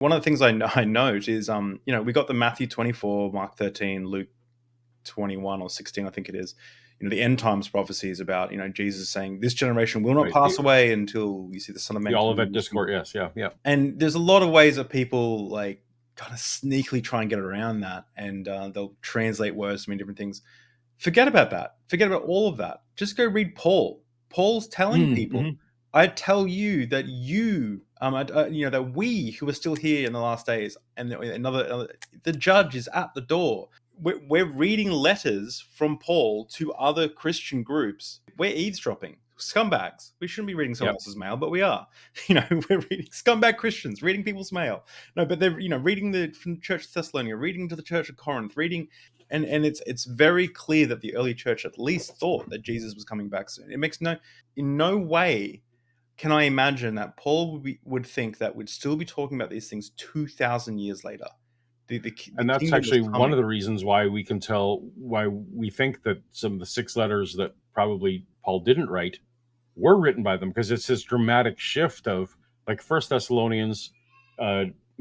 One of the things I note is, we got the Matthew 24, Mark 13, Luke 21 or 16, I think it is. The end times prophecies about, Jesus saying, this generation will not Right. pass away until you see the Son of Man. The Olivet Discourse. Yes. Yeah. Yeah. And there's a lot of ways that people like kind of sneakily try and get around that, and they'll translate words to mean different things. Forget about that. Forget about all of that. Just go read Paul. Paul's telling people, Mm-hmm. I tell you that that we who are still here in the last days, and the judge is at the door. We're reading letters from Paul to other Christian groups. We're eavesdropping. Scumbags. We shouldn't be reading someone else's mail, but we are. We're reading scumbag Christians, reading people's mail. No, but they're reading from the Church of Thessalonica, reading to the Church of Corinth, reading, and it's very clear that the early church at least thought that Jesus was coming back soon. It makes in no way can I imagine that Paul would think that we'd still be talking about these things 2,000 years later. The And that's kingdom was actually one coming. of the reasons why we can tell why we think that some of the 6 letters that probably Paul didn't write were written by them, because it's this dramatic shift of, like, First Thessalonians,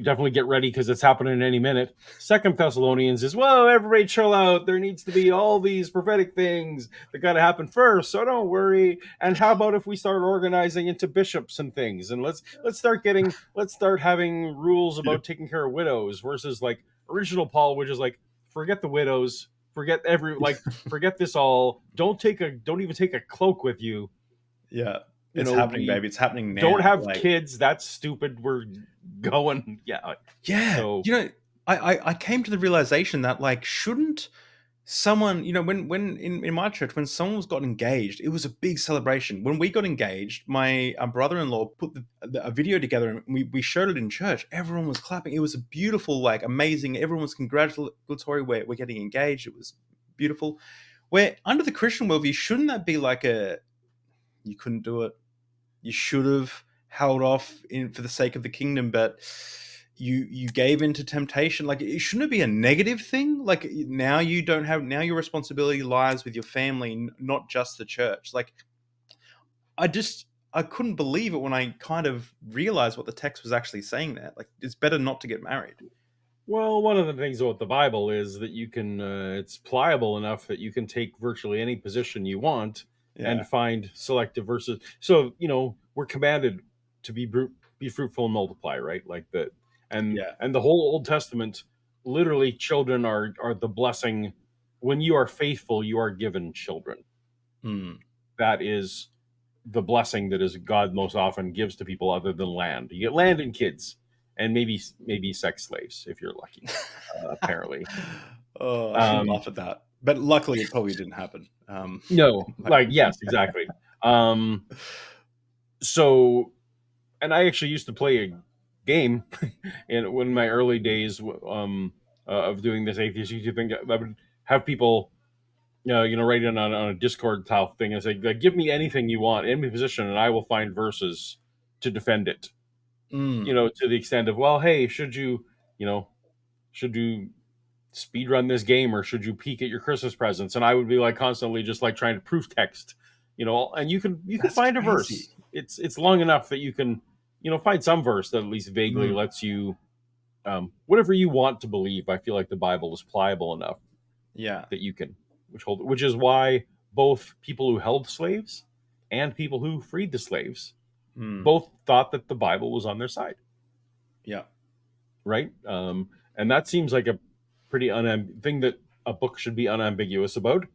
definitely get ready because it's happening any minute. Second Thessalonians is, whoa, everybody chill out. There needs to be all these prophetic things that got to happen first, so don't worry. And how about if we start organizing into bishops and things, and let's start having rules about taking care of widows, versus like original Paul, which is like, forget the widows, forget forget this all. Don't even take a cloak with you. Yeah, it's happening, baby. It's happening now. Don't have kids. That's stupid. We're going. Yeah. Yeah. So, I came to the realization that, like, shouldn't someone, when in my church, when someone got engaged, it was a big celebration. When we got engaged, my brother-in-law put a video together, and we showed it in church. Everyone was clapping. It was a beautiful, like, amazing. Everyone was congratulatory. We're getting engaged. It was beautiful. Where under the Christian worldview, shouldn't that be like you couldn't do it, you should have held off for the sake of the kingdom, but you gave into temptation? Like, it shouldn't be a negative thing. Like, now your responsibility lies with your family, not just the church. Like, I couldn't believe it when I kind of realized what the text was actually saying there. Like, it's better not to get married. well, one of the things about the Bible is that you can, it's pliable enough that you can take virtually any position you want Yeah. and find selective verses. So, we're commanded to be fruitful and multiply, right? Like that. Yeah. And the whole Old Testament, literally, children are the blessing. When you are faithful, you are given children. Mm. That is the blessing that is God most often gives to people, other than land. You get land and kids, and maybe sex slaves if you're lucky. Apparently, Oh, I shouldn't laugh at that, but luckily it probably didn't happen. no, like, yes, exactly. So, and I actually used to play a game in my early days, of doing this atheist YouTube thing. I would have people, write in on a Discord style thing and say, like, give me anything you want, any position, and I will find verses to defend it. Mm. To the extent of, well, hey, should you speed run this game, or should you peek at your Christmas presents? And I would be like constantly just like trying to proof text, and you can That's find a crazy. verse. It's long enough that you can, find some verse that at least vaguely Mm. lets you, whatever you want to believe. I feel like the Bible is pliable enough Yeah. that you can, which is why both people who held slaves and people who freed the slaves Mm. both thought that the Bible was on their side. Yeah. Right. And that seems like a pretty thing that a book should be unambiguous about.